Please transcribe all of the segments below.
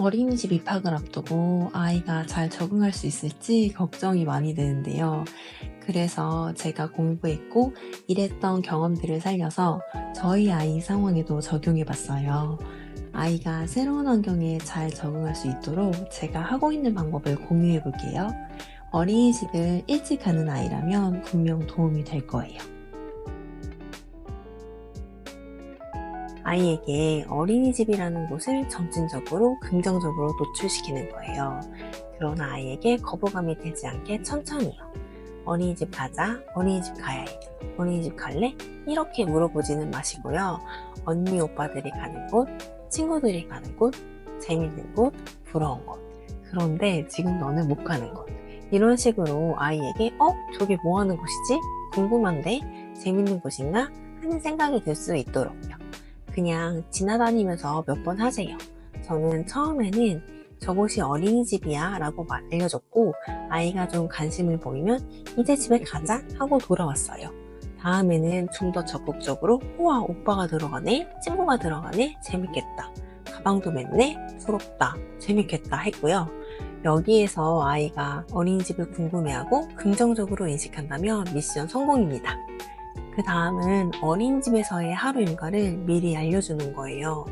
어린이집 입학을 앞두고 아이가 잘 적응할 수 있을지 걱정이 많이 되는데요. 그래서 제가 공부했고 일했던 경험들을 살려서 저희 아이 상황에도 적용해 봤어요. 아이가 새로운 환경에 잘 적응할 수 있도록 제가 하고 있는 방법을 공유해 볼게요. 어린이집을 일찍 가는 아이라면 분명 도움이 될 거예요. 아이에게 어린이집이라는 곳을 점진적으로 긍정적으로 노출시키는 거예요. 그러나 아이에게 거부감이 되지 않게 천천히요. 어린이집 가자, 어린이집 가야 해, 어린이집 갈래? 이렇게 물어보지는 마시고요. 언니 오빠들이 가는 곳, 친구들이 가는 곳, 재밌는 곳, 부러운 곳. 그런데 지금 너는 못 가는 곳. 이런 식으로 아이에게 저게 뭐 하는 곳이지? 궁금한데? 재밌는 곳인가? 하는 생각이 들 수 있도록요. 그냥 지나다니면서 몇 번 하세요. 저는 처음에는 저곳이 어린이집이야 라고 알려줬고 아이가 좀 관심을 보이면 이제 집에 가자 하고 돌아왔어요. 다음에는 좀 더 적극적으로 우와 오빠가 들어가네, 친구가 들어가네, 재밌겠다. 가방도 맸네, 부럽다, 재밌겠다 했고요. 여기에서 아이가 어린이집을 궁금해하고 긍정적으로 인식한다면 미션 성공입니다. 그 다음은 어린이집에서의 하루 일과를 미리 알려주는 거예요.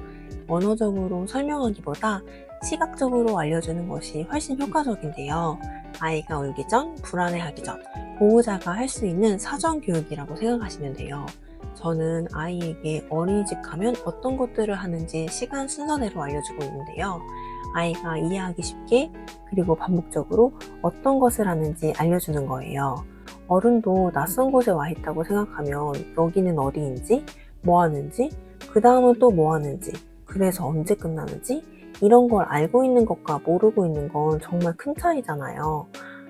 언어적으로 설명하기보다 시각적으로 알려주는 것이 훨씬 효과적인데요. 아이가 울기 전, 불안해하기 전, 보호자가 할 수 있는 사전 교육이라고 생각하시면 돼요. 저는 아이에게 어린이집 가면 어떤 것들을 하는지 시간 순서대로 알려주고 있는데요. 아이가 이해하기 쉽게 그리고 반복적으로 어떤 것을 하는지 알려주는 거예요. 어른도 낯선 곳에 와 있다고 생각하면 여기는 어디인지, 뭐 하는지, 그 다음은 또 뭐 하는지, 그래서 언제 끝나는지 이런 걸 알고 있는 것과 모르고 있는 건 정말 큰 차이잖아요.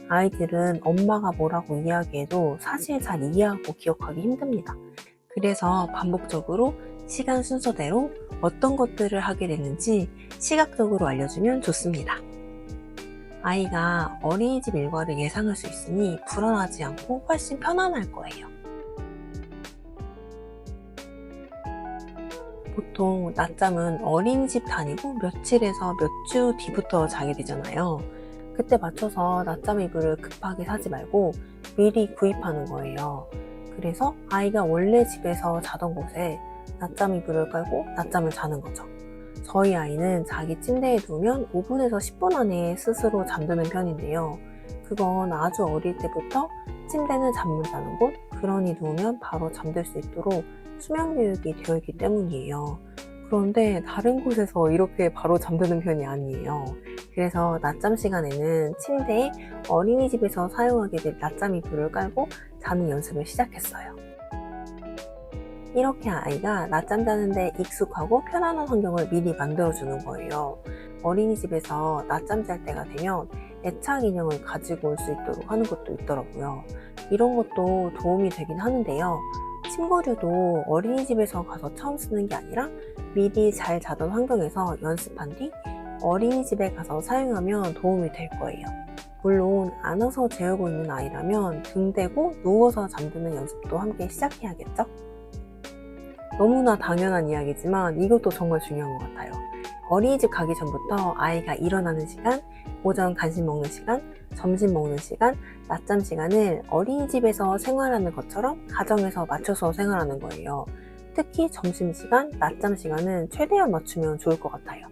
아이들은 엄마가 뭐라고 이야기해도 사실 잘 이해하고 기억하기 힘듭니다. 그래서 반복적으로 시간 순서대로 어떤 것들을 하게 되는지 시각적으로 알려주면 좋습니다. 아이가 어린이집 일과를 예상할 수 있으니 불안하지 않고 훨씬 편안할 거예요. 보통 낮잠은 어린이집 다니고 며칠에서 몇 주 뒤부터 자게 되잖아요. 그때 맞춰서 낮잠 이불을 급하게 사지 말고 미리 구입하는 거예요. 그래서 아이가 원래 집에서 자던 곳에 낮잠 이불을 깔고 낮잠을 자는 거죠. 저희 아이는 자기 침대에 누우면 5분에서 10분 안에 스스로 잠드는 편인데요. 그건 아주 어릴 때부터 침대는 잠못 자는 곳, 그러니 누우면 바로 잠들 수 있도록 수면 교육이 되어 있기 때문이에요. 그런데 다른 곳에서 이렇게 바로 잠드는 편이 아니에요. 그래서 낮잠 시간에는 침대에 어린이집에서 사용하게 될 낮잠 이불을 깔고 자는 연습을 시작했어요. 이렇게 아이가 낮잠 자는데 익숙하고 편안한 환경을 미리 만들어주는 거예요. 어린이집에서 낮잠 잘 때가 되면 애착 인형을 가지고 올 수 있도록 하는 것도 있더라고요. 이런 것도 도움이 되긴 하는데요. 침구류도 어린이집에서 가서 처음 쓰는 게 아니라 미리 잘 자던 환경에서 연습한 뒤 어린이집에 가서 사용하면 도움이 될 거예요. 물론 안아서 재우고 있는 아이라면 등 대고 누워서 잠드는 연습도 함께 시작해야겠죠? 너무나 당연한 이야기지만 이것도 정말 중요한 것 같아요. 어린이집 가기 전부터 아이가 일어나는 시간, 오전 간식 먹는 시간, 점심 먹는 시간, 낮잠 시간을 어린이집에서 생활하는 것처럼 가정에서 맞춰서 생활하는 거예요. 특히 점심시간, 낮잠 시간은 최대한 맞추면 좋을 것 같아요.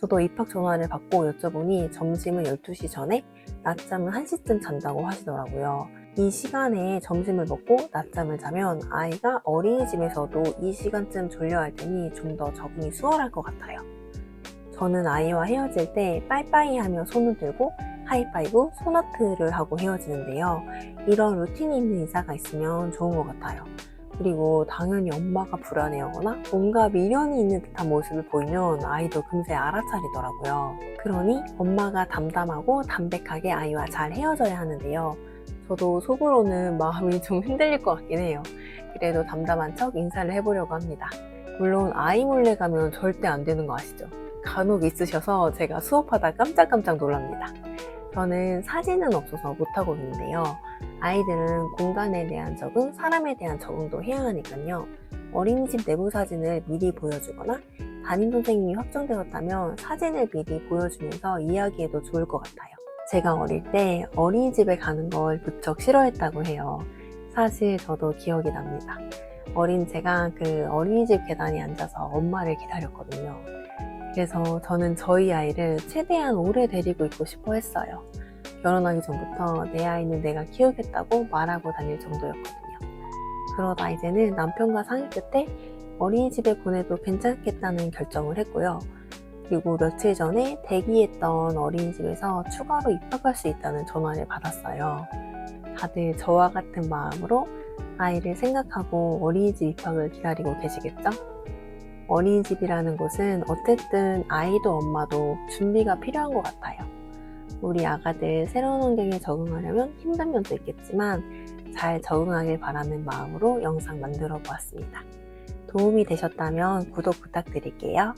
저도 입학 전화를 받고 여쭤보니 점심은 12시 전에, 낮잠은 1시쯤 잔다고 하시더라고요. 이 시간에 점심을 먹고 낮잠을 자면 아이가 어린이집에서도 이 시간쯤 졸려 할 테니 좀 더 적응이 수월할 것 같아요. 저는 아이와 헤어질 때 빠이빠이 하며 손을 들고 하이파이브, 손하트를 하고 헤어지는데요. 이런 루틴이 있는 인사가 있으면 좋은 것 같아요. 그리고 당연히 엄마가 불안해하거나 뭔가 미련이 있는 듯한 모습을 보이면 아이도 금세 알아차리더라고요. 그러니 엄마가 담담하고 담백하게 아이와 잘 헤어져야 하는데요. 저도 속으로는 마음이 좀 흔들릴 것 같긴 해요. 그래도 담담한 척 인사를 해보려고 합니다. 물론 아이 몰래 가면 절대 안 되는 거 아시죠? 간혹 있으셔서 제가 수업하다 깜짝깜짝 놀랍니다. 저는 사진은 없어서 못하고 있는데요. 아이들은 공간에 대한 적응, 사람에 대한 적응도 해야 하니까요. 어린이집 내부 사진을 미리 보여주거나 담임 선생님이 확정되었다면 사진을 미리 보여주면서 이야기해도 좋을 것 같아요. 제가 어릴 때 어린이집에 가는 걸 무척 싫어했다고 해요. 사실 저도 기억이 납니다. 어린 제가 그 어린이집 계단에 앉아서 엄마를 기다렸거든요. 그래서 저는 저희 아이를 최대한 오래 데리고 있고 싶어 했어요. 결혼하기 전부터 내 아이는 내가 키우겠다고 말하고 다닐 정도였거든요. 그러다 이제는 남편과 상의 끝에 어린이집에 보내도 괜찮겠다는 결정을 했고요. 그리고 며칠 전에 대기했던 어린이집에서 추가로 입학할 수 있다는 전화를 받았어요. 다들 저와 같은 마음으로 아이를 생각하고 어린이집 입학을 기다리고 계시겠죠? 어린이집이라는 곳은 어쨌든 아이도 엄마도 준비가 필요한 것 같아요. 우리 아가들 새로운 환경에 적응하려면 힘든 면도 있겠지만 잘 적응하길 바라는 마음으로 영상 만들어 보았습니다. 도움이 되셨다면 구독 부탁드릴게요.